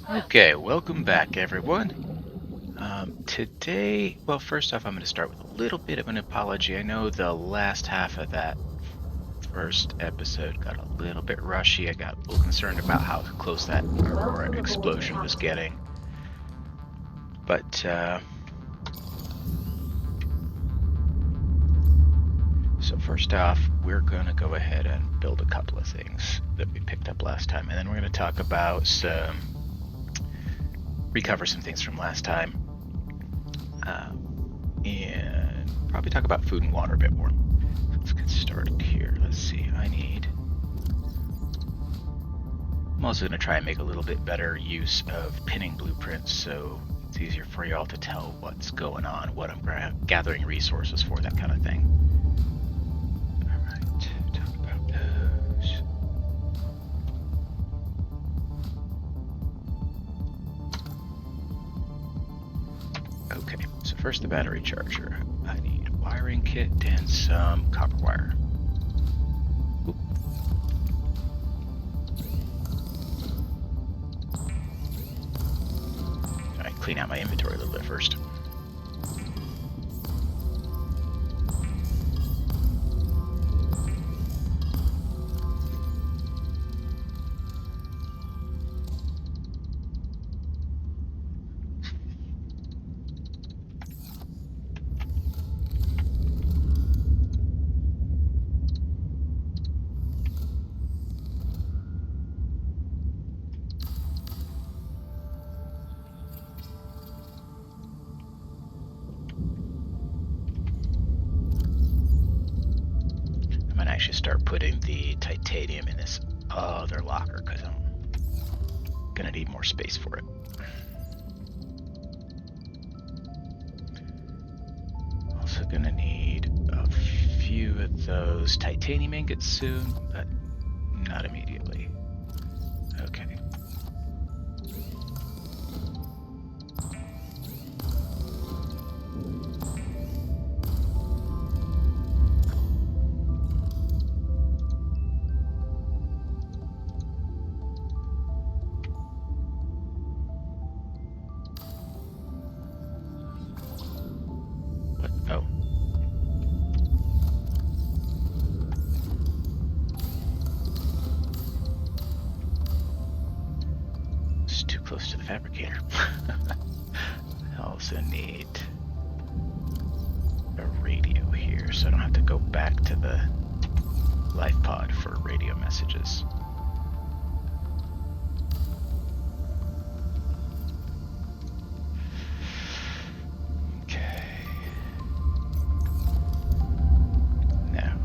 Okay, welcome back everyone. Today, well, first off, I'm going to start with a little bit of an apology. I know the last half of that first episode got a little bit rushy. I got a little concerned about how close that Aurora explosion was getting. But, so first off, we're going to go ahead and build a couple of things that we picked up last time. And then we're going to talk about recover some things from last time. And probably talk about food and water a bit more. So let's get started here. Let's see, I'm also going to try and make a little bit better use of pinning blueprints so it's easier for y'all to tell what's going on, what I'm gathering resources for, that kind of thing. Alright, talk about those. Okay, so first the battery charger. I need a wiring kit and some copper wire. Oop. Alright, clean out my inventory a little bit first. Start putting the titanium in this other locker because I'm gonna need more space for it. Also gonna need a few of those titanium ingots soon, but not immediately. Okay. Close to the fabricator. I also need a radio here so I don't have to go back to the life pod for radio messages. Okay. Now.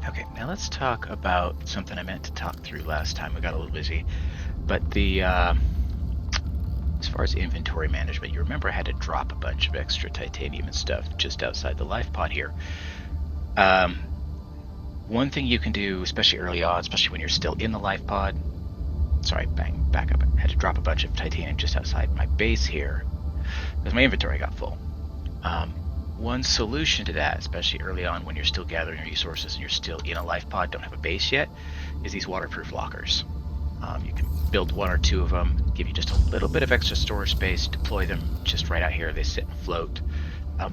Okay, now let's talk about something I meant to talk through last time. We got a little busy. But the as far as inventory management, you remember I had to drop a bunch of extra titanium and stuff just outside the life pod here. One thing you can do, especially early on, especially when you're still in the life pod. Sorry, back up. I had to drop a bunch of titanium just outside my base here because my inventory got full. One solution to that, especially early on when you're still gathering resources and you're still in a life pod, don't have a base yet, is these waterproof lockers. You can build one or two of them, give you just a little bit of extra storage space, deploy them just right out here. They sit and float.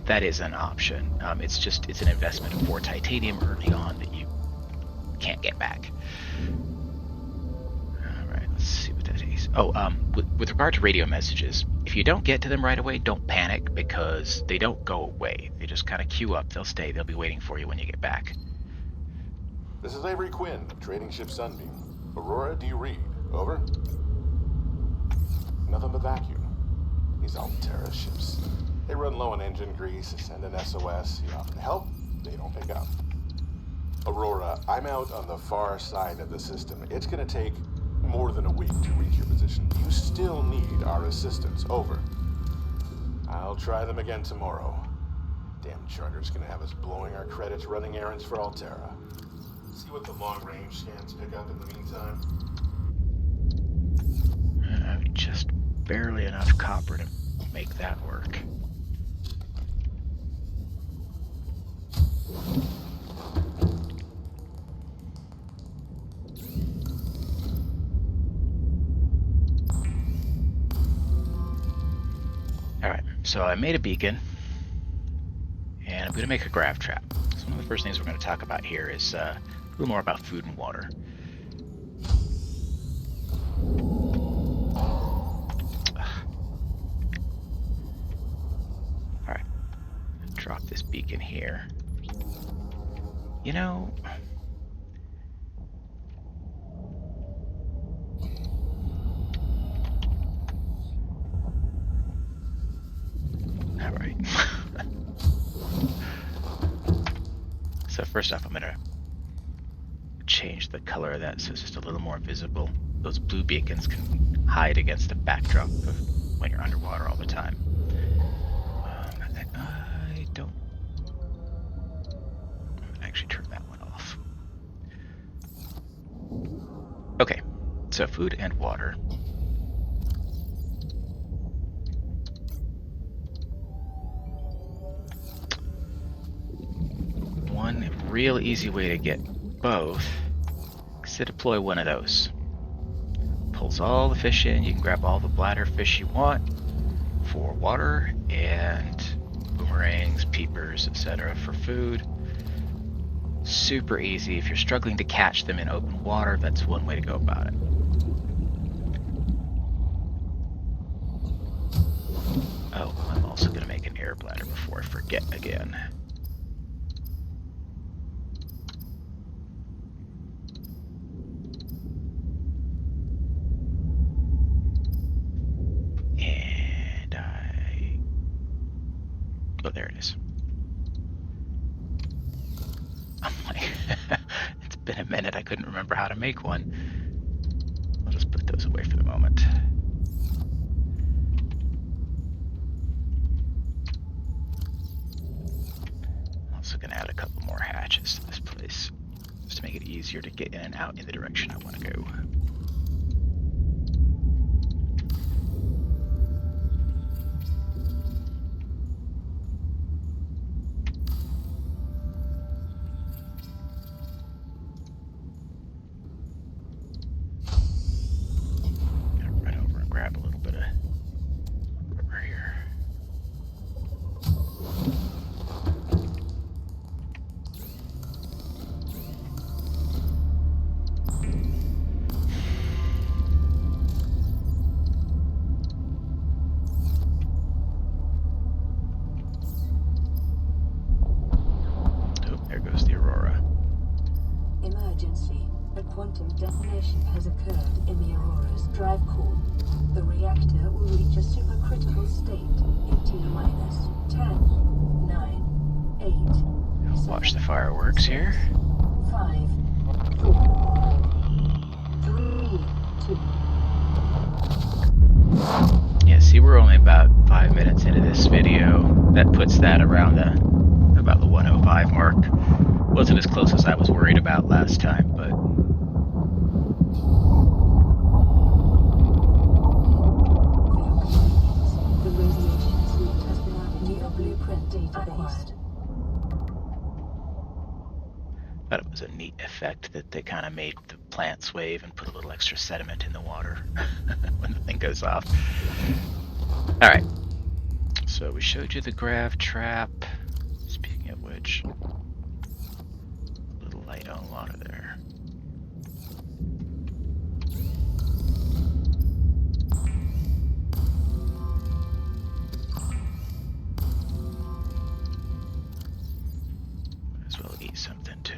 That is an option. It's an investment for titanium early on that you can't get back. Alright, let's see what that is. With regard to radio messages, if you don't get to them right away, don't panic because they don't go away. They just kind of queue up, they'll stay, they'll be waiting for you when you get back. This is Avery Quinn of Trading Ship Sunbeam. Aurora, do you read? Over? Nothing but vacuum. These Altera ships. They run low on engine grease, send an SOS, you offer to help, they don't pick up. Aurora, I'm out on the far side of the system. It's gonna take more than a week to reach your position. You still need our assistance. Over. I'll try them again tomorrow. Damn charter's gonna have us blowing our credits running errands for Altera. See what the long-range scans pick up in the meantime. Just barely enough copper to make that work. so I made a beacon, and I'm going to make a grav trap. So one of the first things we're going to talk about here is a little more about food and water. Alright, drop this beacon here. You know, alright. So first off, I'm going to change the color of that so it's just a little more visible. Those blue beacons can hide against a backdrop of when you're underwater all the time. I don't actually turn that one off. Okay, so food and water. One real easy way to get both is to deploy one of those. Pulls all the fish in, you can grab all the bladder fish you want for water, and boomerangs, peepers, etc. for food. Super easy. If you're struggling to catch them in open water, that's one way to go about it. Oh, I'm also going to make an air bladder before I forget again. Oh, there it is. I'm like, it's been a minute, I couldn't remember how to make one. I'll just put those away for the moment. I'm also going to add a couple more hatches to this place, just to make it easier to get in and out in the direction I want to go. Emergency. A quantum detonation has occurred in the Aurora's drive core. The reactor will reach a supercritical state in T-minus 10, 9, 8, 7, watch the fireworks 6, here. 5, 4, 3, 2. Yeah, see, we're only about 5 minutes into this video. That puts that around about the 105 mark. Wasn't as close as I was worried about last time, but the radiation suite has been added to your blueprint database. thought it was a neat effect that they kind of made the plants wave and put a little extra sediment in the water when the thing goes off. Alright, so we showed you the grav trap. Speaking of which, a little light on water there. Might as well eat something too.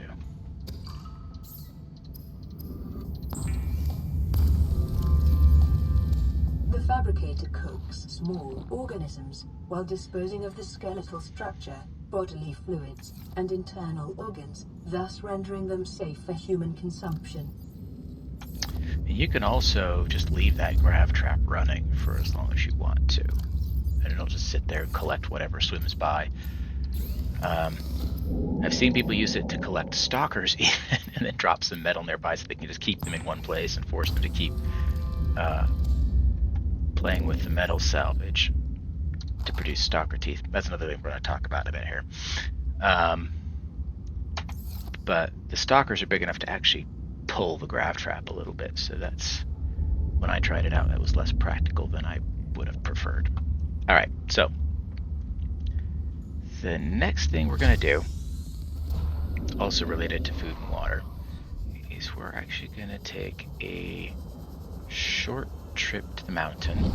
The fabricator cooks small organisms while disposing of the skeletal structure, bodily fluids, and internal organs, thus rendering them safe for human consumption. And you can also just leave that grav trap running for as long as you want to, and it'll just sit there and collect whatever swims by. I've seen people use it to collect stalkers even, and then drop some metal nearby so they can just keep them in one place and force them to keep playing with the metal salvage to produce stalker teeth. That's another thing we're going to talk about in a bit here. But the stalkers are big enough to actually pull the grav trap a little bit, so that's, when I tried it out, that was less practical than I would have preferred. Alright, so the next thing we're going to do, also related to food and water, is we're actually going to take a short trip to the mountain.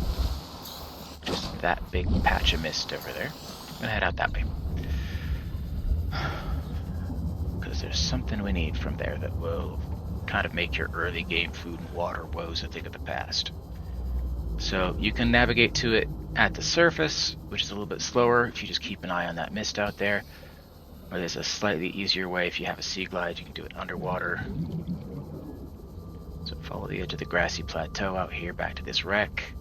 Just that big patch of mist over there. I'm going to head out that way. Because there's something we need from there that will kind of make your early game food and water woes a thing of the past. So you can navigate to it at the surface, which is a little bit slower if you just keep an eye on that mist out there. Or there's a slightly easier way if you have a sea glide, you can do it underwater. So follow the edge of the grassy plateau out here back to this wreck.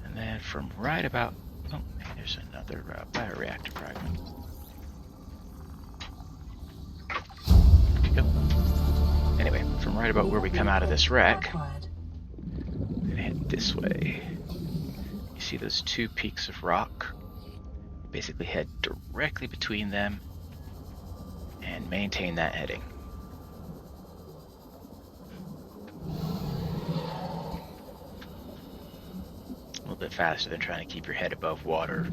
And then from right about... oh, there's another bioreactor fragment. There we go. Anyway, from right about where we come out of this wreck, I'm gonna head this way. You see those two peaks of rock? Basically head directly between them and maintain that heading. A little bit faster than trying to keep your head above water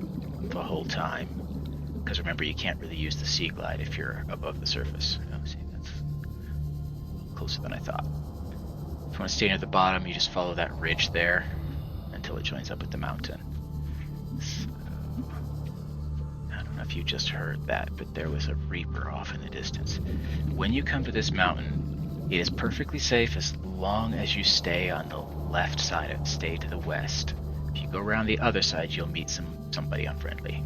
the whole time. Because remember, you can't really use the sea glide if you're above the surface. Oh, see, that's closer than I thought. If you want to stay near the bottom, you just follow that ridge there until it joins up with the mountain. So, I don't know if you just heard that, but there was a reaper off in the distance. When you come to this mountain, it is perfectly safe as long as you stay on the left side of it, stay to the west. If you go around the other side, you'll meet somebody unfriendly.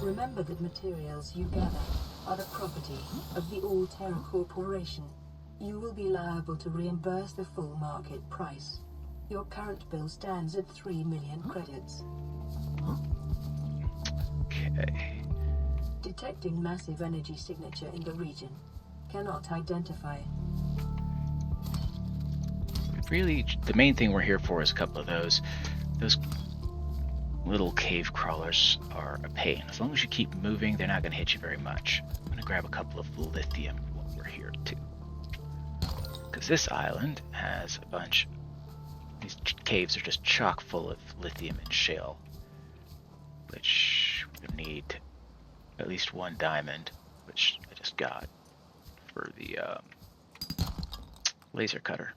Remember that materials you gather are the property of the All Terra Corporation. You will be liable to reimburse the full market price. Your current bill stands at 3 million credits. Okay. Detecting massive energy signature in the region. Cannot identify. Really, the main thing we're here for is a couple of those. Those little cave crawlers are a pain. As long as you keep moving, they're not going to hit you very much. I'm going to grab a couple of lithium while we're here too. Because this island has a bunch... these caves are just chock full of lithium and shale. Which we're going to need at least one diamond, which I just got for the laser cutter.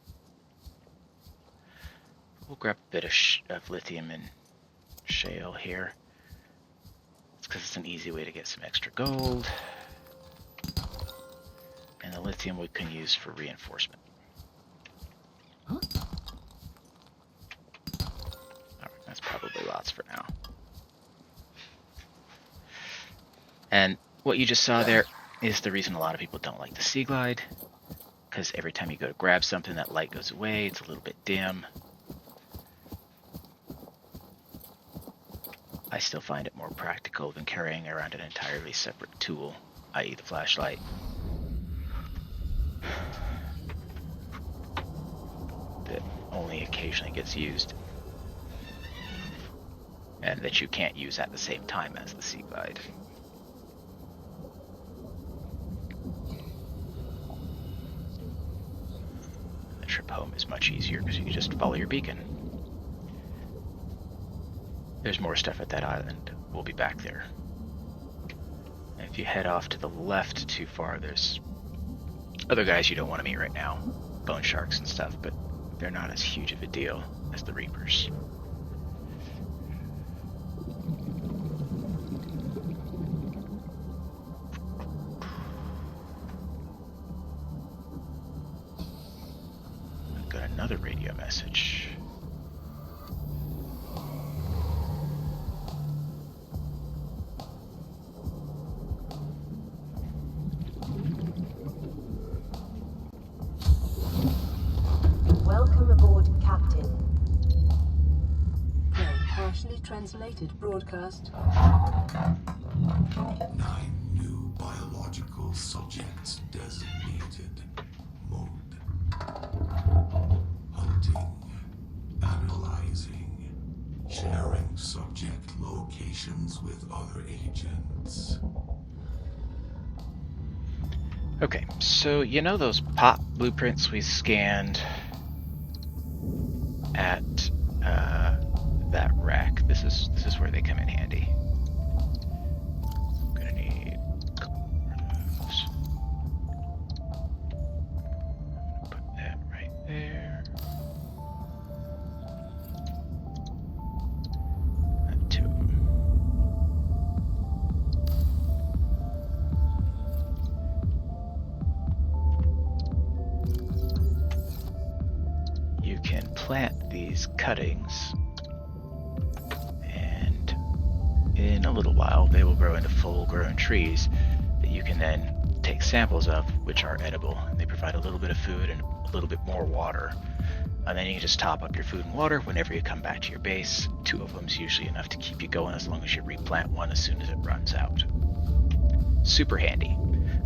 We'll grab a bit of lithium and shale here. It's because it's an easy way to get some extra gold. And the lithium we can use for reinforcement. Alright, that's probably lots for now. And what you just saw there is the reason a lot of people don't like the Sea Glide. Because every time you go to grab something, that light goes away, it's a little bit dim. I still find it more practical than carrying around an entirely separate tool, i.e. the flashlight. That only occasionally gets used. And that you can't use at the same time as the Sea Glide. The trip home is much easier because you can just follow your beacon. There's more stuff at that island. We'll be back there. And if you head off to the left too far, there's other guys you don't want to meet right now. Bone sharks and stuff, but they're not as huge of a deal as the Reapers. I've got another radio message. Welcome aboard, Captain. Partially translated broadcast. 9 new biological subjects designated. Mode. Hunting. Analyzing. Sharing subject locations with other agents. Okay, so you know those pop blueprints we scanned at that wreck? This is where they come in handy. plant these cuttings, and in a little while they will grow into full-grown trees that you can then take samples of, which are edible. They provide a little bit of food and a little bit more water. And then you can just top up your food and water whenever you come back to your base. 2 of them is usually enough to keep you going as long as you replant one as soon as it runs out. Super handy.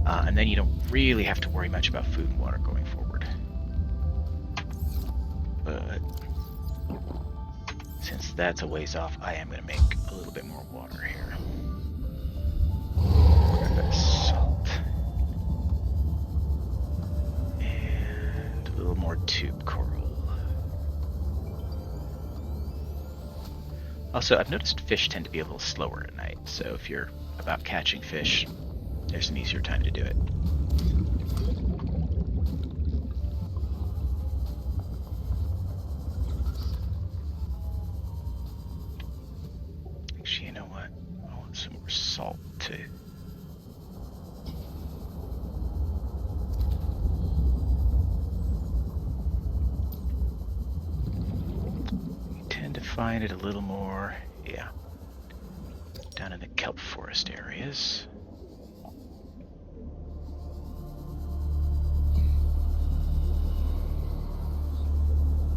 And then you don't really have to worry much about food and water going forward. But since that's a ways off, I am going to make a little bit more water here. Grab that salt. And a little more tube coral. Also, I've noticed fish tend to be a little slower at night, so if you're about catching fish, there's an easier time to do it. Actually, you know what? I want some more salt too. Find it a little more, yeah, down in the kelp forest areas.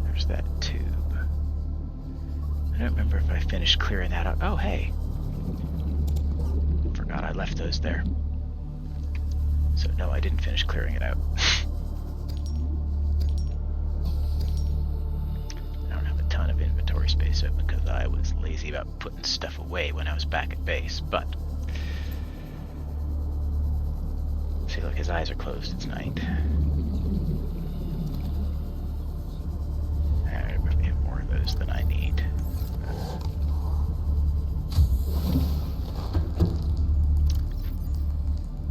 There's that tube. I don't remember if I finished clearing that out. Oh, hey. Forgot I left those there. So no, I didn't finish clearing it out. Inventory space open because I was lazy about putting stuff away when I was back at base, but see, look, his eyes are closed, it's night. I probably have more of those than I need.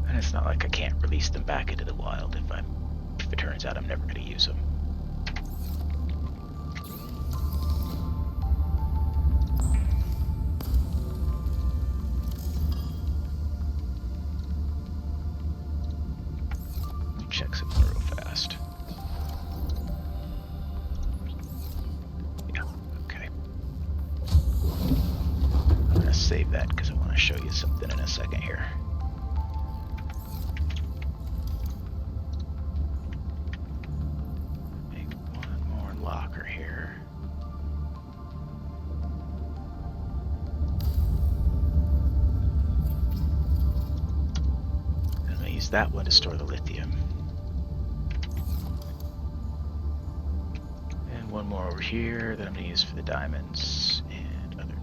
And it's not like I can't release them back into the wild if it turns out I'm never going to use them. Check something real fast. Yeah, okay. I'm gonna save that because I want to show you something in a second here. Make one more locker here. I'm gonna use that one to store the lithium. One more over here that I'm going to use for the diamonds and other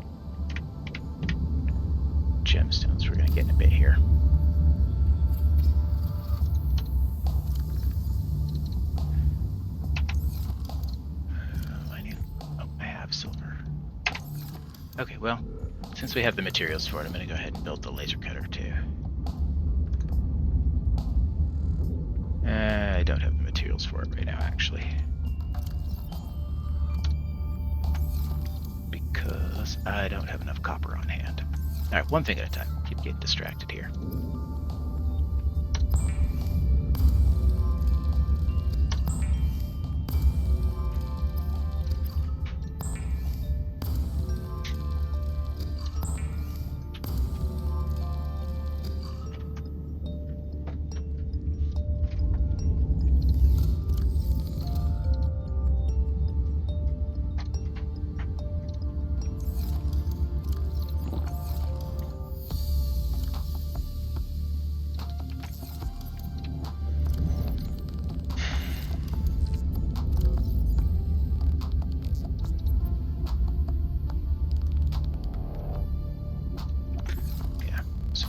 gemstones we're going to get in a bit here. I have silver. Okay, well, since we have the materials for it, I'm going to go ahead and build the laser cutter too. I don't have the materials for it right now, actually. Because I don't have enough copper on hand. Alright, one thing at a time. Keep getting distracted here.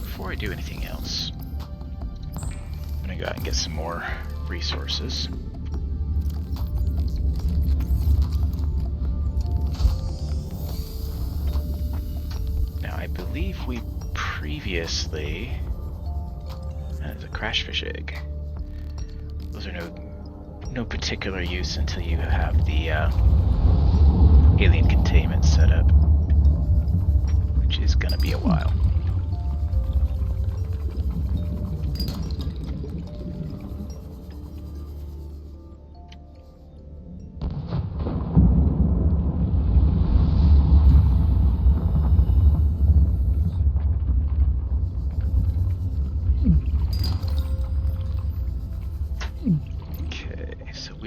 Before I do anything else, I'm gonna go out and get some more resources. Now, I believe we previously... There's a crashfish egg. Those are no particular use until you have the alien containment set up, which is gonna be a while.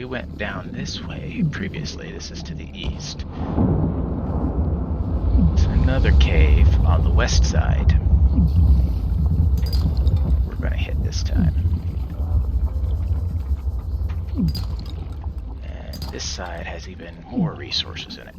we went down this way previously. This is to the east. It's another cave on the west side. We're going to hit this time. And this side has even more resources in it.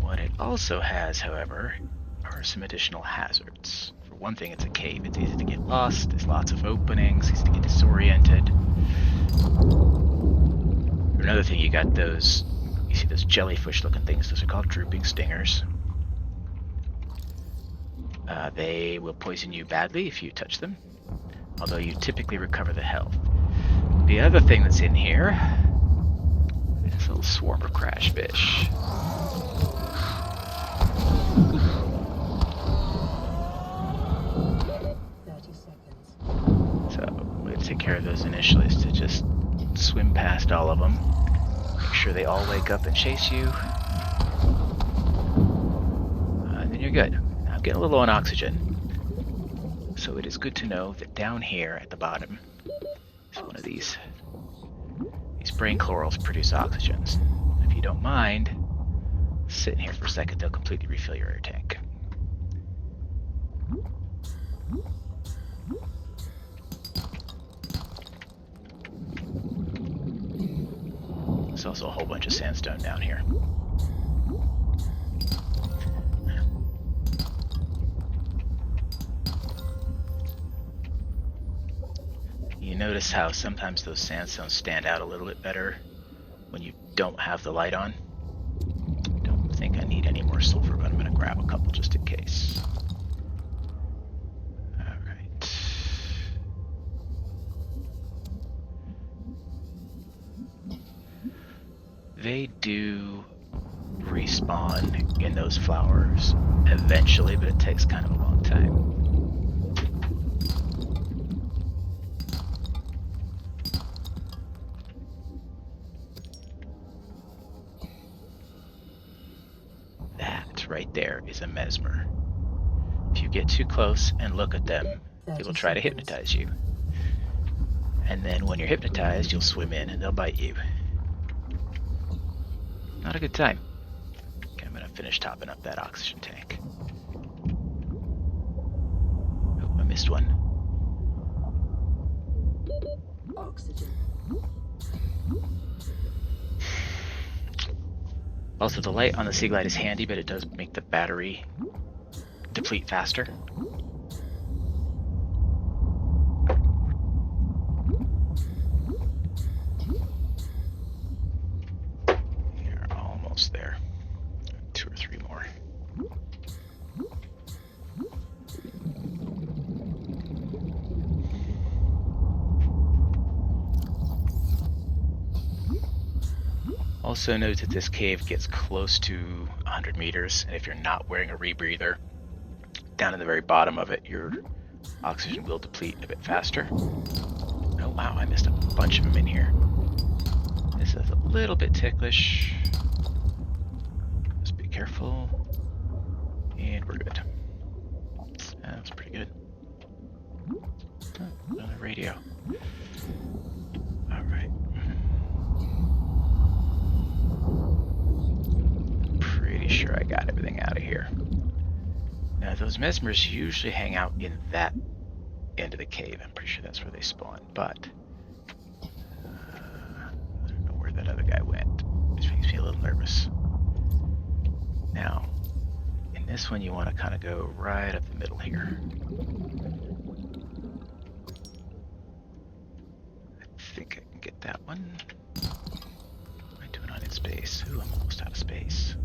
What it also has, however, are some additional hazards. For one thing, it's a cave. It's easy to get lost. There's lots of openings. Easy to get disoriented. For another thing, you got those. You see those jellyfish-looking things? Those are called drooping stingers. They will poison you badly if you touch them, although you typically recover the health. The other thing that's in here is a little swarm of crash fish. 30 seconds. So the way to take care of those initially is to just swim past all of them. Make sure they all wake up and chase you. And then you're good. Now I'm getting a little low on oxygen. So it is good to know that down here at the bottom is one of these. These brain corals produce oxygens. If you don't mind, sit in here for a second, they'll completely refill your air tank. There's also a whole bunch of sandstone down here. You notice how sometimes those sandstones stand out a little bit better when you don't have the light on? Don't think I need any more sulfur, but I'm going to grab a couple just in case. Alright. They do respawn in those flowers eventually, but it takes kind of a long time. That right there is a mesmer. If you get too close and look at them, they will try to hypnotize you. And then when you're hypnotized, you'll swim in and they'll bite you. Not a good time. Okay, I'm gonna finish topping up that oxygen tank. Oh, I missed one. Oxygen. Also, the light on the Sea Glide is handy, but it does make the battery deplete faster. You're almost there. 2 or 3 more. Also note that this cave gets close to 100 meters, and if you're not wearing a rebreather, down in the very bottom of it, your oxygen will deplete a bit faster. Oh wow, I missed a bunch of them in here. This is a little bit ticklish. Just be careful. And we're good. That was pretty good. Oh, another radio. Alright. Pretty sure I got everything out of here. Now those mesmers usually hang out in that end of the cave. I'm pretty sure that's where they spawn, but I don't know where that other guy went. Which makes me a little nervous. Now, in this one you want to kind of go right up the middle here. I think I can get that one. What am I doing on in space? Ooh, I'm almost out of space.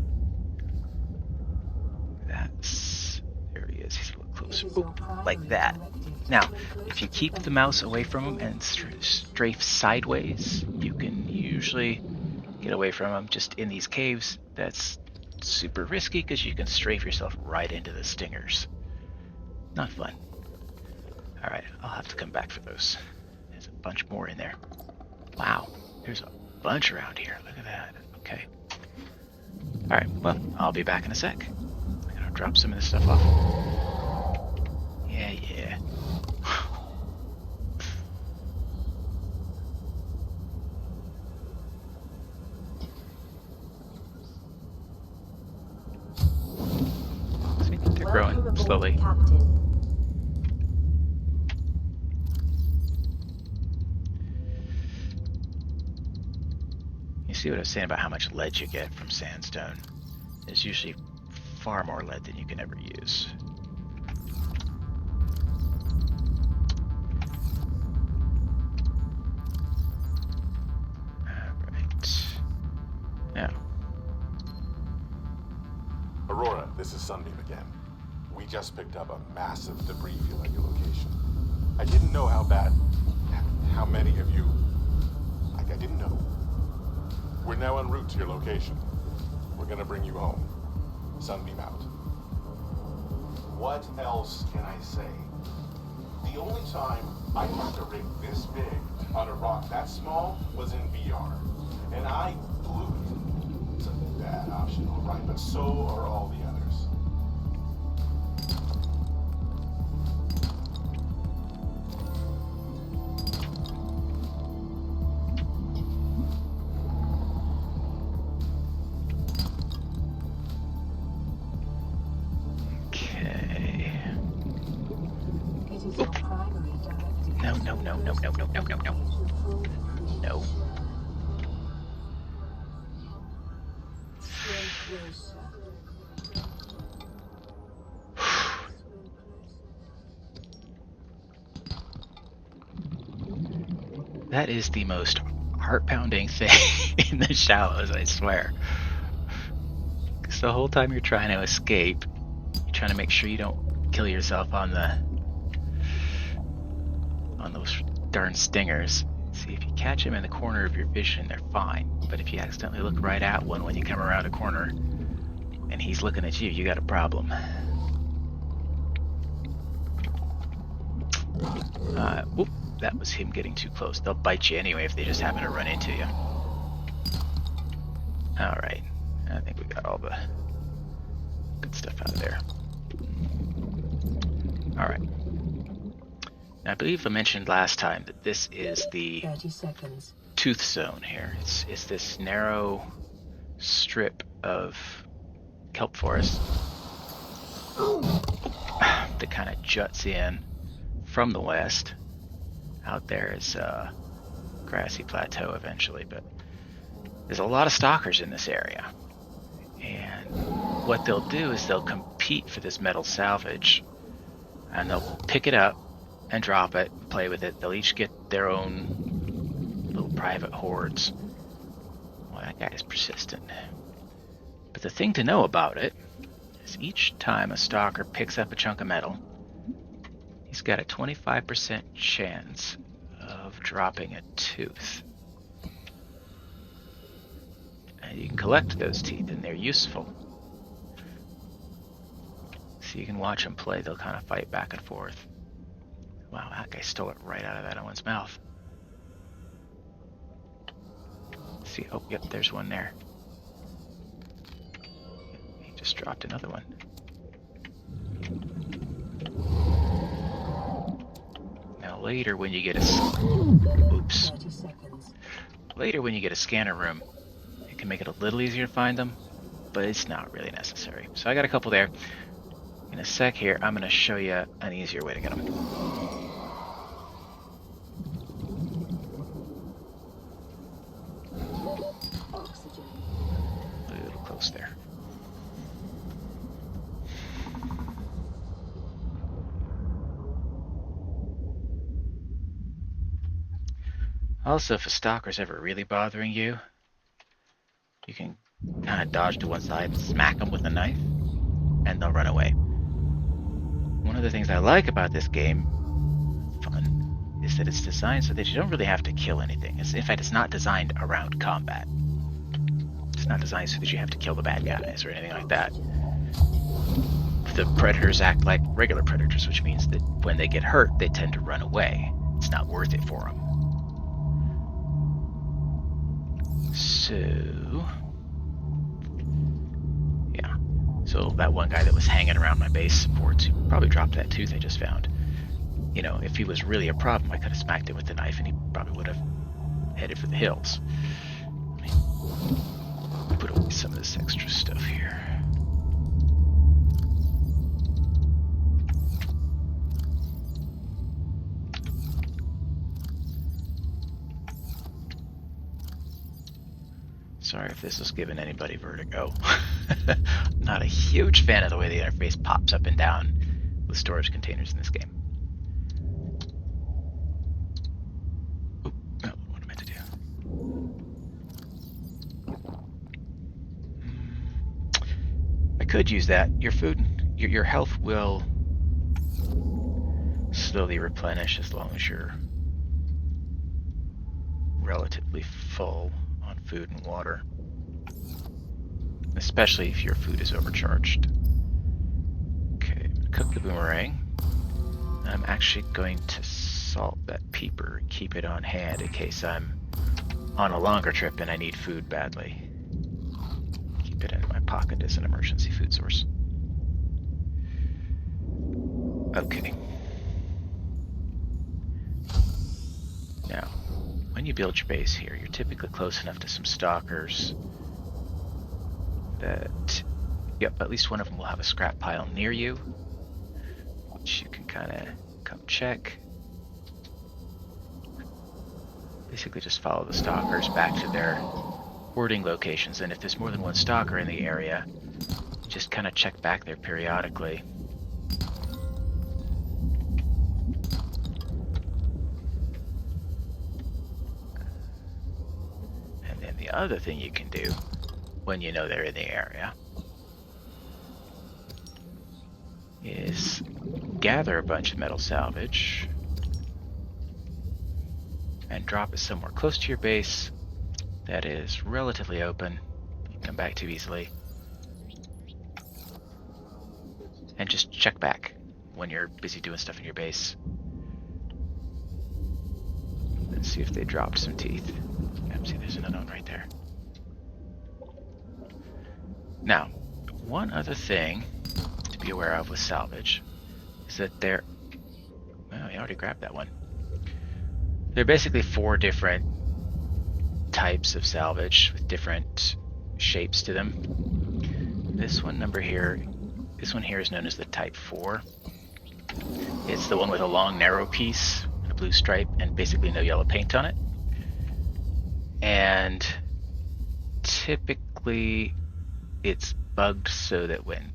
That's... there he is. He's a little closer. Ooh, like that. Now, if you keep the mouse away from him and strafe sideways, you can usually get away from him. Just in these caves, that's super risky because you can strafe yourself right into the stingers. Not fun. Alright, I'll have to come back for those. There's a bunch more in there. Wow, there's a bunch around here. Look at that. Okay. Alright, well, I'll be back in a sec. I'm gonna drop some of this stuff off. Yeah. See, they're growing slowly. Captain. You see what I was saying about how much lead you get from sandstone? There's usually far more lead than you can ever use. Alright. Now. Aurora, this is Sunbeam again. We just picked up a massive debris field at your location. I didn't know how many of you... I didn't know. We're now en route to your location. We're gonna bring you home. Sunbeam out. What else can I say? The only time I had a rig this big on a rock that small was in VR. And I blew it. It's a bad option, all right, but so are all the others. No. That is the most heart-pounding thing in the shallows, I swear. Because the whole time you're trying to escape, you're trying to make sure you don't kill yourself on those darn stingers. See, if you catch them in the corner of your vision, they're fine. But if you accidentally look right at one when you come around a corner, and he's looking at you, you got a problem. Whoop, that was him getting too close. They'll bite you anyway if they just happen to run into you. Alright, I think we got all the good stuff out of there. Alright. I believe I mentioned last time that this is the 30 seconds. Tooth Zone here. It's this narrow strip of kelp forest that kind of juts in from the west. Out there is a grassy plateau eventually, but there's a lot of stalkers in this area. And what they'll do is they'll compete for this metal salvage, and they'll pick it up and drop it, play with it. They'll each get their own little private hoards. Well, that guy is persistent. But the thing to know about it is each time a stalker picks up a chunk of metal, he's got a 25% chance of dropping a tooth. And you can collect those teeth, and they're useful. So you can watch them play. They'll kind of fight back and forth. Wow, that guy stole it right out of that one's mouth. See, oh, yep, there's one there. He just dropped another one. Now later when you get a... Oops. 30 seconds. Later when you get a scanner room, it can make it a little easier to find them, but it's not really necessary. So I got a couple there. In a sec here, I'm going to show you an easier way to get them. Oxygen. A little close there. Also, if a stalker's ever really bothering you, you can kind of dodge to one side and smack them with a knife, and they'll run away. One of the things I like about this game, fun, is that it's designed so that you don't really have to kill anything. In fact, it's not designed around combat. It's not designed so that you have to kill the bad guys or anything like that. The predators act like regular predators, which means that when they get hurt, they tend to run away. It's not worth it for them. So, So that one guy that was hanging around my base supports, who probably dropped that tooth I just found. You know, if he was really a problem, I could have smacked him with the knife and he probably would have headed for the hills. Let me put away some of this extra stuff here. Sorry if this is giving anybody vertigo. Not a huge fan of the way the interface pops up and down with storage containers in this game. Oop, oh, what am I to do? I could use that. Your food, your health will slowly replenish as long as you're relatively full on food and water, especially if your food is overcharged. Okay, I'm gonna cook the boomerang. I'm actually going to salt that peeper and keep it on hand in case I'm on a longer trip and I need food badly. Keep it in my pocket as an emergency food source. Okay. Now, when you build your base here, you're typically close enough to some stalkers that, yep, at least one of them will have a scrap pile near you, which you can kind of come check. Basically just follow the stalkers back to their hoarding locations, and if there's more than one stalker in the area, just kind of check back there periodically. The other thing you can do when you know they're in the area is gather a bunch of metal salvage and drop it somewhere close to your base that is relatively open, you can come back to easily, and just check back when you're busy doing stuff in your base and see if they dropped some teeth. See, there's another one right there. Now, one other thing to be aware of with salvage is that they're... Well, you already grabbed that one. There are basically 4 different types of salvage with different shapes to them. This one here is known as the Type 4. It's the one with a long, narrow piece and a blue stripe and basically no yellow paint on it. And typically it's bugged so that when,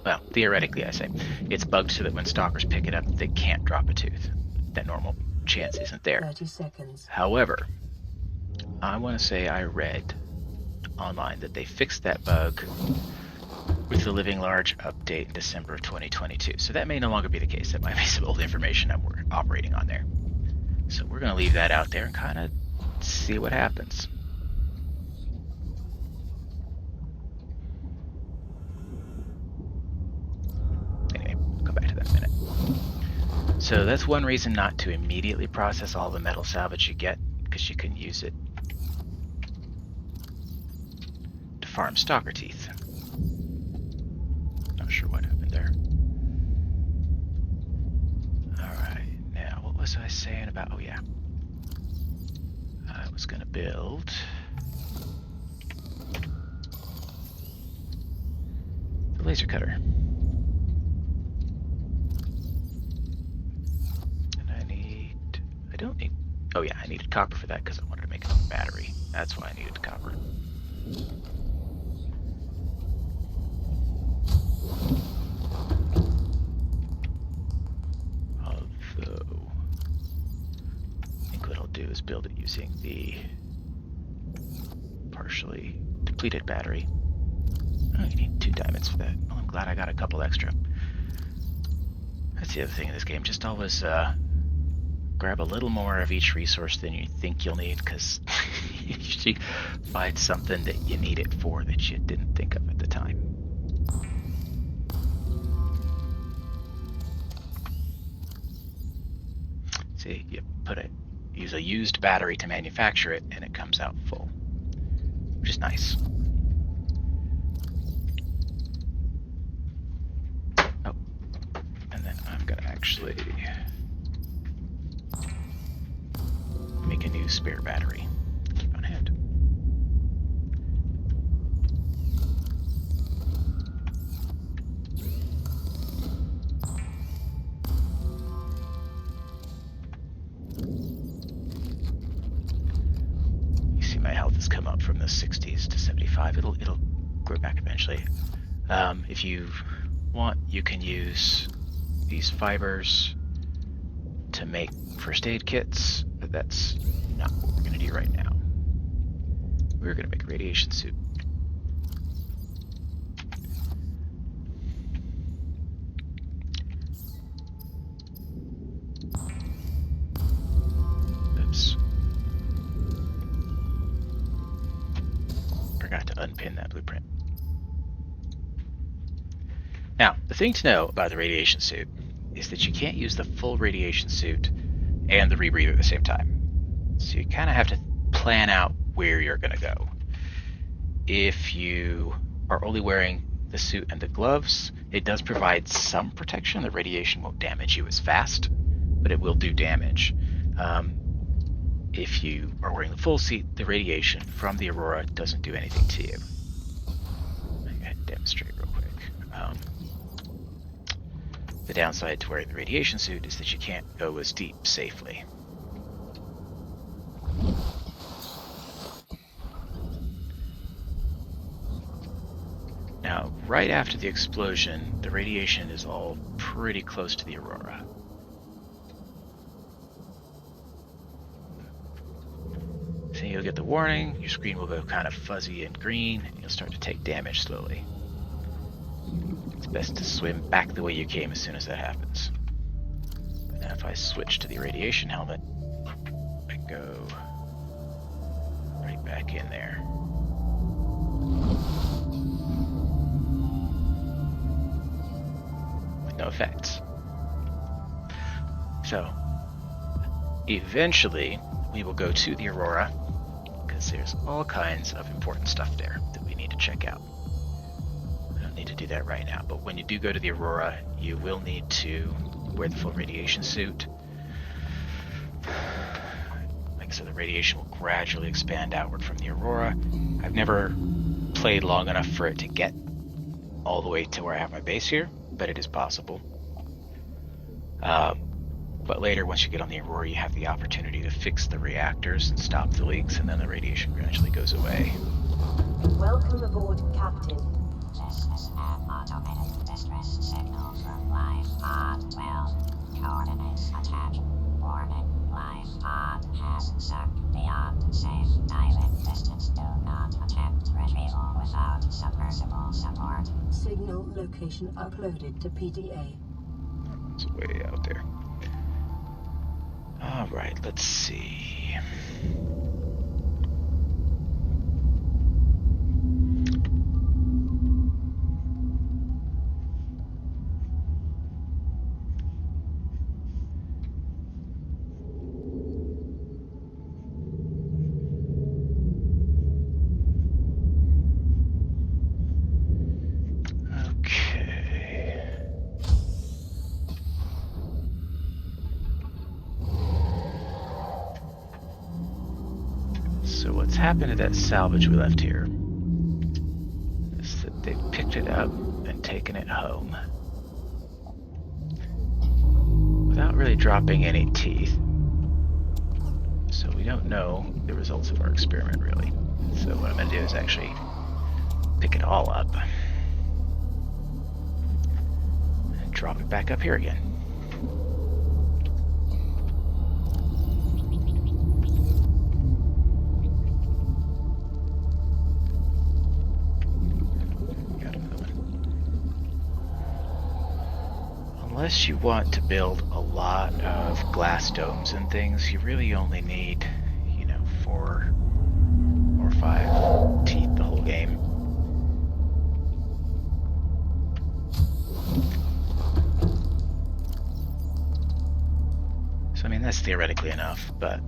well, theoretically I say, it's bugged so that when stalkers pick it up, they can't drop a tooth. That normal chance isn't there. 30 seconds. However, I want to say I read online that they fixed that bug with the Living Large update in December of 2022. So that may no longer be the case. That might be some old information that we're operating on there. So we're going to leave that out there and kind of see what happens. Anyway, we'll come back to that in a minute. So that's one reason not to immediately process all the metal salvage you get, because you can use it to farm stalker teeth. Not sure what happened there. What was I saying about, oh yeah, I was going to build the laser cutter, and I don't need, oh yeah, I needed copper for that because I wanted to make another battery. That's why I needed copper. Is build it using the partially depleted battery. Oh, you need 2 diamonds for that. Well, I'm glad I got a couple extra. That's the other thing in this game. Just always grab a little more of each resource than you think you'll need, because you usually find something that you need it for that you didn't think of at the time. See, you use a used battery to manufacture it, and it comes out full, which is nice. actually make a new spare battery. Keep on hand. You see my health has come up from the 60s to 75. It'll grow back eventually. If you want, you can use these fibers to make first aid kits, but that's not what we're going to do right now. We're going to make a radiation suit. Oops. Forgot to unpin that blueprint. Now, the thing to know about the radiation suit is that you can't use the full radiation suit and the rebreather at the same time. So you kind of have to plan out where you're going to go. If you are only wearing the suit and the gloves, it does provide some protection. The radiation won't damage you as fast, but it will do damage. If you are wearing the full suit, the radiation from the Aurora doesn't do anything to you. I'm going to demonstrate real quick. The downside to wearing the radiation suit is that you can't go as deep safely. Now, right after the explosion, the radiation is all pretty close to the Aurora. So you'll get the warning, your screen will go kind of fuzzy and green, and you'll start to take damage slowly. It's best to swim back the way you came as soon as that happens. But now if I switch to the irradiation helmet, I go right back in there. With no effects. So, eventually, we will go to the Aurora, because there's all kinds of important stuff there that we need to check out. I don't need to do that right now, but when you do go to the Aurora, you will need to wear the full radiation suit. Like I said, the radiation will gradually expand outward from the Aurora. I've never played long enough for it to get all the way to where I have my base here, but it is possible. But later, once you get on the Aurora, you have the opportunity to fix the reactors and stop the leaks, and then the radiation gradually goes away. Welcome aboard, Captain. This is an automated distress signal from Life Pod 12. Coordinates attached. Warning, Life Pod has sunk beyond safe diving distance. Do not attempt retrieval without submersible support. Signal location uploaded to PDA. It's way out there. Alright, let's see. So what's happened to that salvage we left here is that they've picked it up and taken it home without really dropping any teeth. So we don't know the results of our experiment really. So what I'm going to do is actually pick it all up and drop it back up here again. Unless you want to build a lot of glass domes and things, you really only need, 4 or 5 teeth the whole game. So, I mean, that's theoretically enough, but...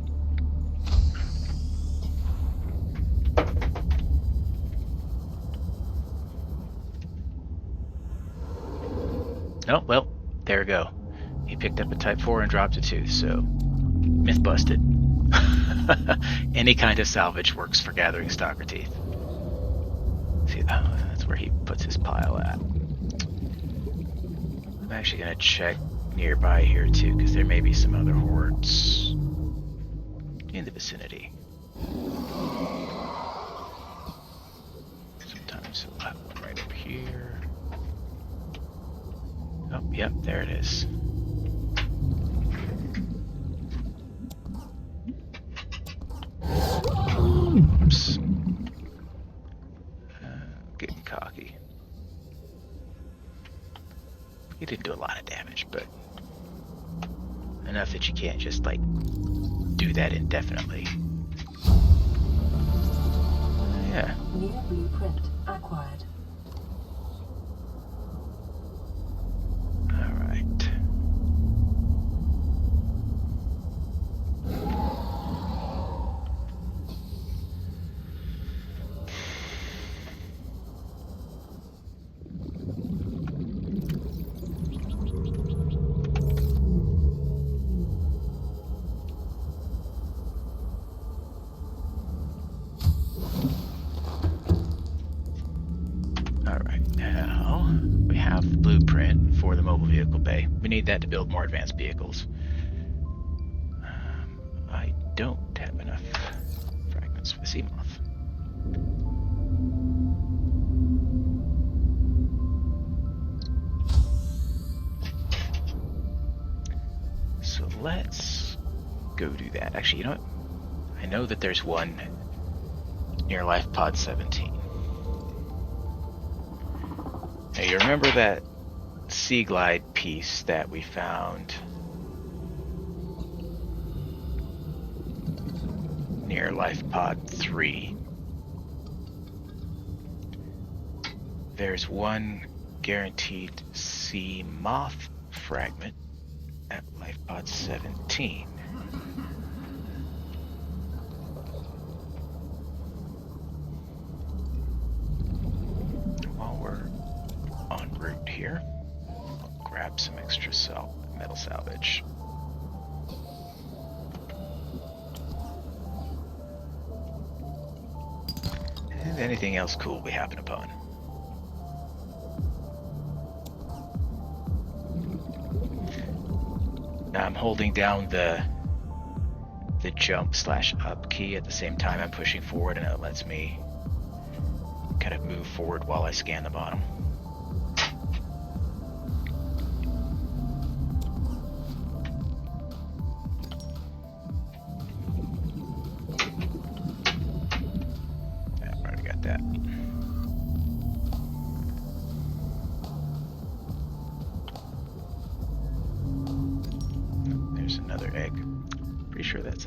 Oh, well. There we go. He picked up a Type 4 and dropped a tooth, so myth busted. Any kind of salvage works for gathering stalker teeth. See, that's where he puts his pile at. I'm actually going to check nearby here too, because there may be some other hordes in the vicinity. Sometimes we'll have one right up here. Oh, yep, there it is. Oops. Getting cocky. He didn't do a lot of damage, but enough that you can't just, like, do that indefinitely. Yeah. New blueprint acquired. Alright. We need that to build more advanced vehicles. I don't have enough fragments for the Seamoth. So let's go do that. Actually, you know what? I know that there's one near Life Pod 17. Now you remember that Sea Glide piece that we found near Life Pod 3. There's one guaranteed Seamoth fragment at Life Pod 17. While we're en route here, grab some extra metal salvage. And anything else cool we happen upon. Now I'm holding down the jump/up key at the same time I'm pushing forward, and it lets me kind of move forward while I scan the bottom.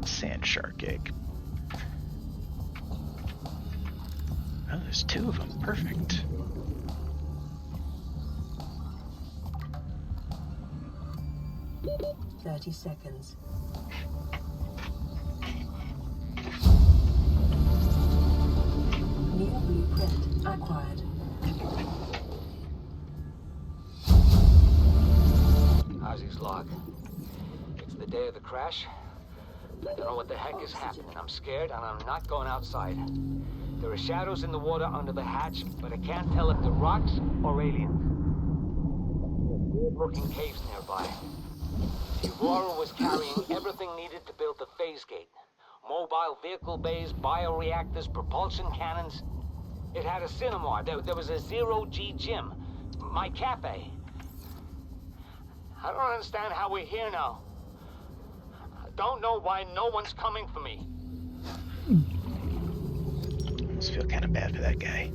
Sand shark egg. Oh, there's two of them. Perfect. "30 seconds. New blueprint acquired. How's his log? It's the day of the crash. I don't know what the heck is happening. I'm scared and I'm not going outside. There are shadows in the water under the hatch, but I can't tell if they're rocks or aliens. Weird-looking caves nearby. The Aurora was carrying everything needed to build the phase gate. Mobile vehicle bays, bioreactors, propulsion cannons. It had a cinema. There was a zero-G gym. My cafe. I don't understand how we're here now. Don't know why no one's coming for me. I just feel kind of bad for that guy.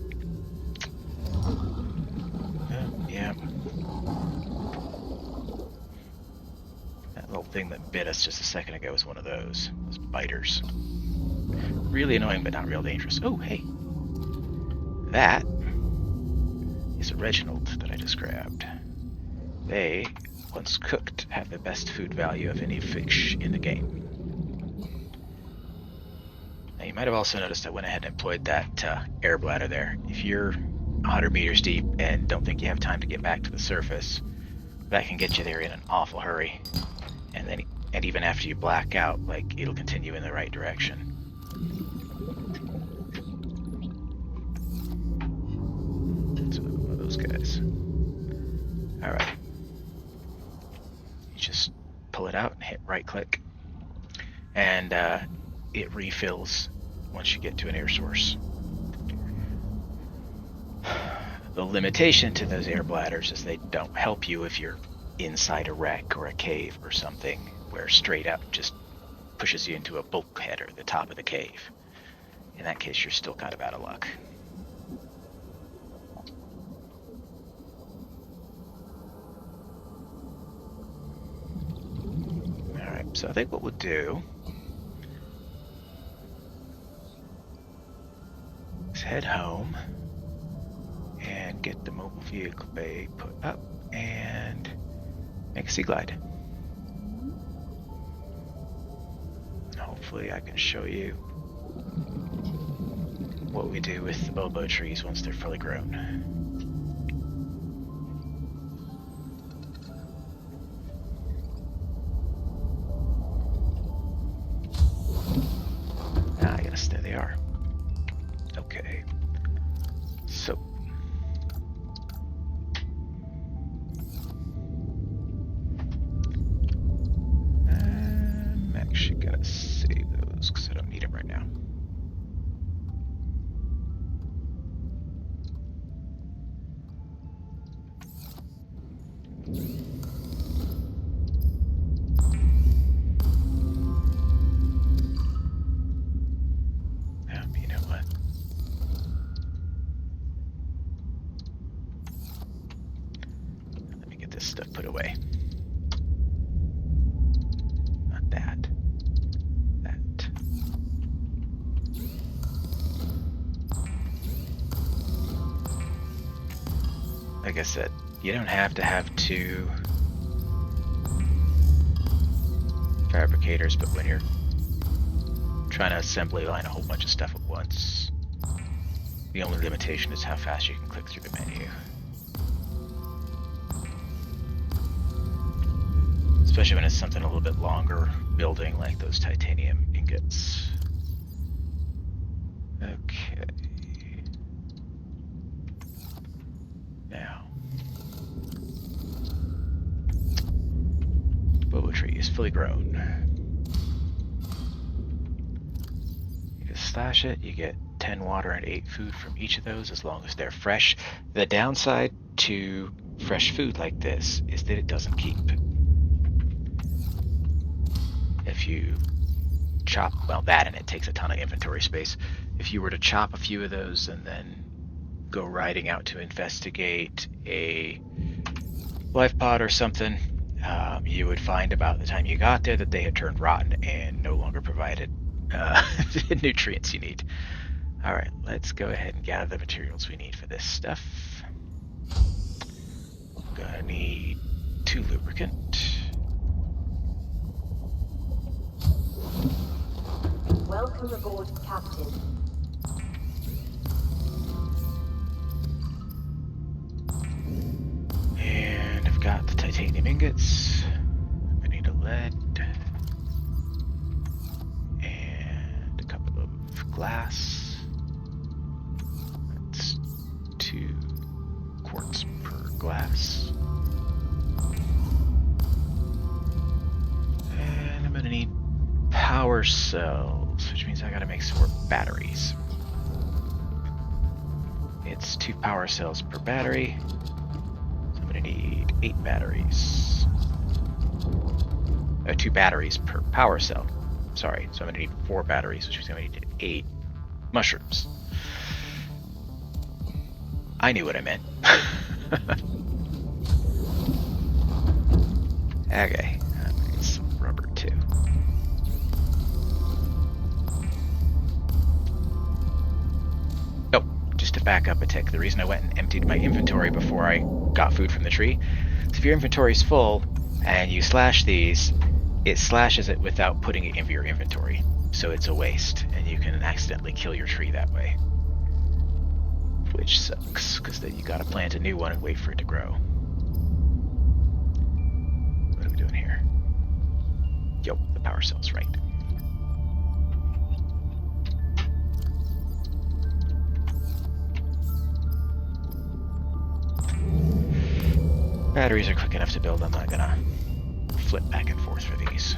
Yeah. That little thing that bit us just a second ago was one of those biters. Really annoying, but not real dangerous. Oh, hey. That is a Reginald that I just grabbed. They, once cooked, have the best food value of any fish in the game. Now, you might have also noticed I went ahead and employed that air bladder there. If you're 100 meters deep and don't think you have time to get back to the surface, what that can get you there in an awful hurry. And even after you black out, like, it'll continue in the right direction. So, one of those guys. Alright. You just pull it out and hit right click. And it refills once you get to an air source. The limitation to those air bladders is they don't help you if you're inside a wreck or a cave or something, where straight up just pushes you into a bulkhead or the top of the cave. In that case, you're still kind of out of luck. Alright, so I think what we'll do is head home and get the mobile vehicle bay put up and make a sea glide. Hopefully I can show you what we do with the bulbo trees once they're fully grown. Ah, yes, there they are. Okay. So I'm actually gonna save those because I don't need them right now. You know what? Let me get this stuff put away. Not that. That. Like I said, you don't have to have 2 fabricators, but when you're trying to assembly line a whole bunch of stuff at once, the only limitation is how fast you can click through the menu. Especially when it's something a little bit longer building, like those titanium ingots. Okay. Now, bulbo tree is fully grown. You can slash it, you get 10 water and 8 food from each of those as long as they're fresh. The downside to fresh food like this is that it doesn't keep. If you chop, well, that and it takes a ton of inventory space. If you were to chop a few of those and then go riding out to investigate a life pod or something, you would find about the time you got there that they had turned rotten and no longer provided the nutrients you need. Alright, let's go ahead and gather the materials we need for this stuff. Gonna need 2 lubricant. Welcome aboard, Captain. And I've got the titanium ingots. I need a lead. And a couple of glass. That's 2 quartz per glass. And I'm gonna need power cells, which means I gotta make some more batteries. It's 2 power cells per battery. So I'm gonna need 8 batteries. 2 batteries per power cell. Sorry, so I'm gonna need 4 batteries, which means I'm gonna need 8 mushrooms. I knew what I meant. Okay, I need some rubber too. Oh, just to back up a tick, the reason I went and emptied my inventory before I got food from the tree is if your inventory's full and you slash these, it slashes it without putting it into your inventory. So it's a waste, and you can accidentally kill your tree that way. Which sucks, because then you gotta plant a new one and wait for it to grow. Power cells, right. Batteries are quick enough to build. I'm not gonna flip back and forth for these.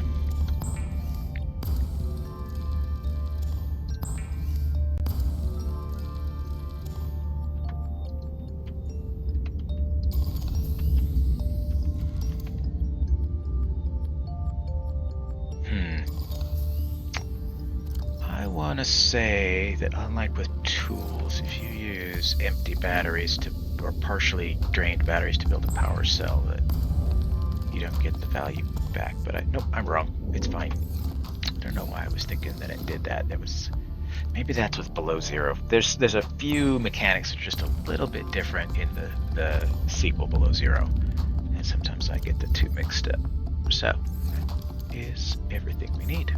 I want to say that unlike with tools, if you use empty batteries to, or partially drained batteries to build a power cell, that you don't get the value back. But nope, I'm wrong. It's fine. I don't know why I was thinking that it did that. That was, maybe that's with below zero. There's a few mechanics that are just a little bit different in the sequel Below Zero, and sometimes I get the two mixed up. So that is everything we need.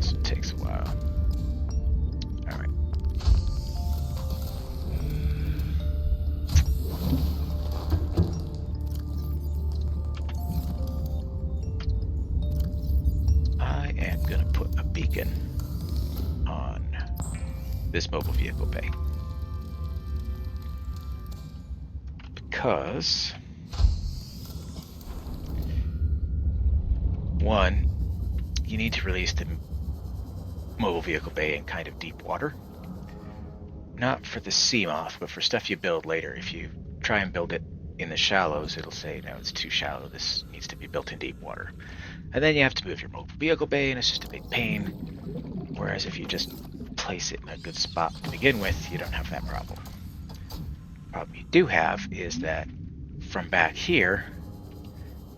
So it takes a while. All right. I am gonna put a beacon on this mobile vehicle bay. Because one, you need to release the mobile vehicle bay in kind of deep water. Not for the Seamoth, but for stuff you build later. If you try and build it in the shallows, it'll say, no, it's too shallow. This needs to be built in deep water. And then you have to move your mobile vehicle bay, and it's just a big pain. Whereas if you just place it in a good spot to begin with, you don't have that problem. The problem you do have is that from back here,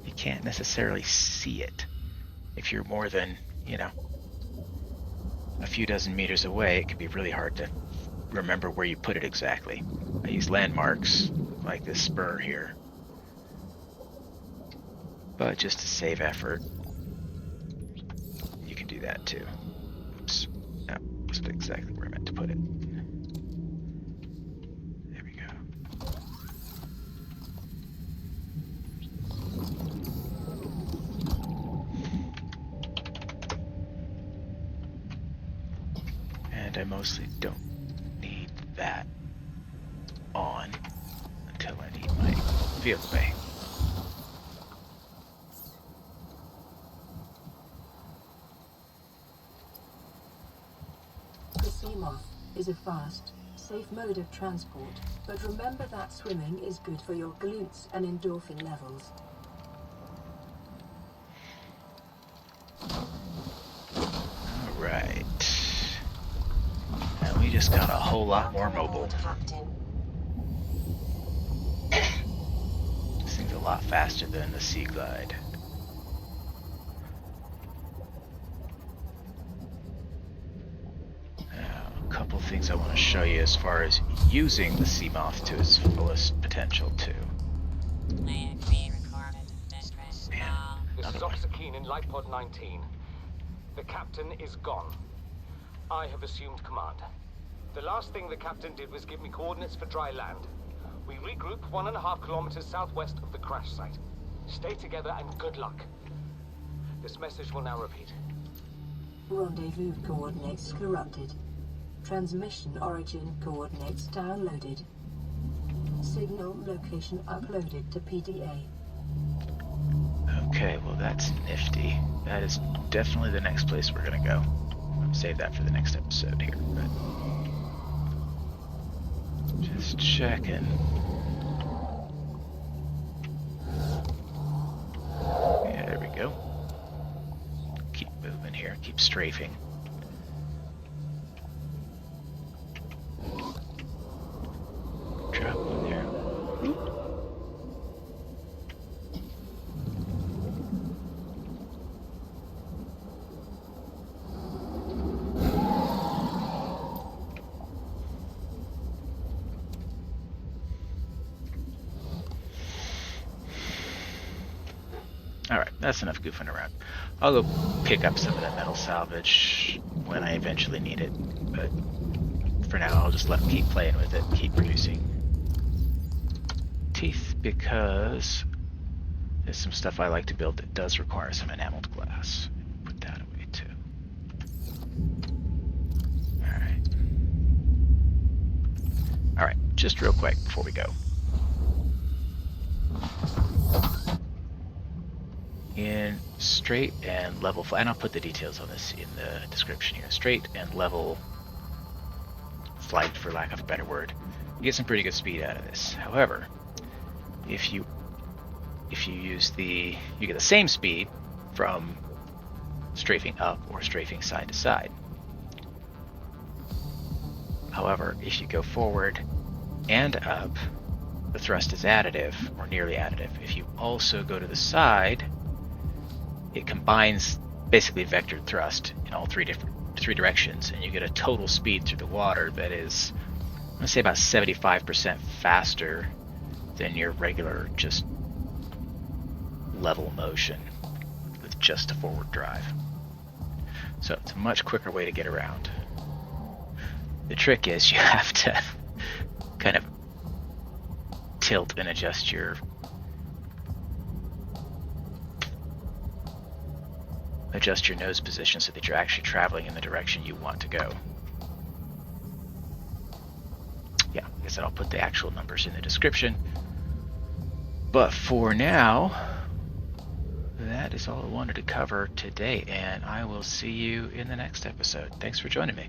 you can't necessarily see it. If you're more than, a few dozen meters away, it can be really hard to remember where you put it exactly. I use landmarks like this spur here, but just to save effort, you can do that too. Oops, that wasn't exactly where I meant to put it. There we go. And I mostly don't need that on until I need my vehicle bay. The Seamoth is a fast, safe mode of transport, but remember that swimming is good for your glutes and endorphin levels. Alright. And we just got a whole lot more mobile. This thing's a lot faster than the Sea Glide. Now, a couple things I want to show you as far as using the Seamoth to its fullest potential too. May it be recorded, Mistress Man. Ball. This is Another one. Officer Keen in Light Pod 19. The captain is gone. I have assumed command. The last thing the captain did was give me coordinates for dry land. We regroup 1.5 kilometers southwest of the crash site. Stay together and good luck. This message will now repeat. Rendezvous coordinates corrupted. Transmission origin coordinates downloaded. Signal location uploaded to PDA. Okay, well that's nifty. That is definitely the next place we're gonna go. I'll save that for the next episode here, but just checking. Yeah, there we go. Keep moving here, keep strafing. Drop in there. Oop. Alright, that's enough goofing around. I'll go pick up some of that metal salvage when I eventually need it, but for now. I'll just let them keep playing with it, keep producing teeth, because there's some stuff I like to build that does require some enameled glass. Put that away too. Alright, just real quick before we go. In straight and level, and I'll put the details on this in the description here. Straight and level flight, for lack of a better word, you get some pretty good speed out of this. However, if you use you get the same speed from strafing up or strafing side to side. However, if you go forward and up, the thrust is additive, or nearly additive. If you also go to the side, it combines basically vectored thrust in all three directions, and you get a total speed through the water that is, I'm going to say, about 75% faster than your regular just level motion with just a forward drive. So it's a much quicker way to get around. The trick is you have to kind of tilt and adjust your nose position so that you're actually traveling in the direction you want to go. Yeah, like I said, I'll put the actual numbers in the description. But for now, that is all I wanted to cover today, and I will see you in the next episode. Thanks for joining me.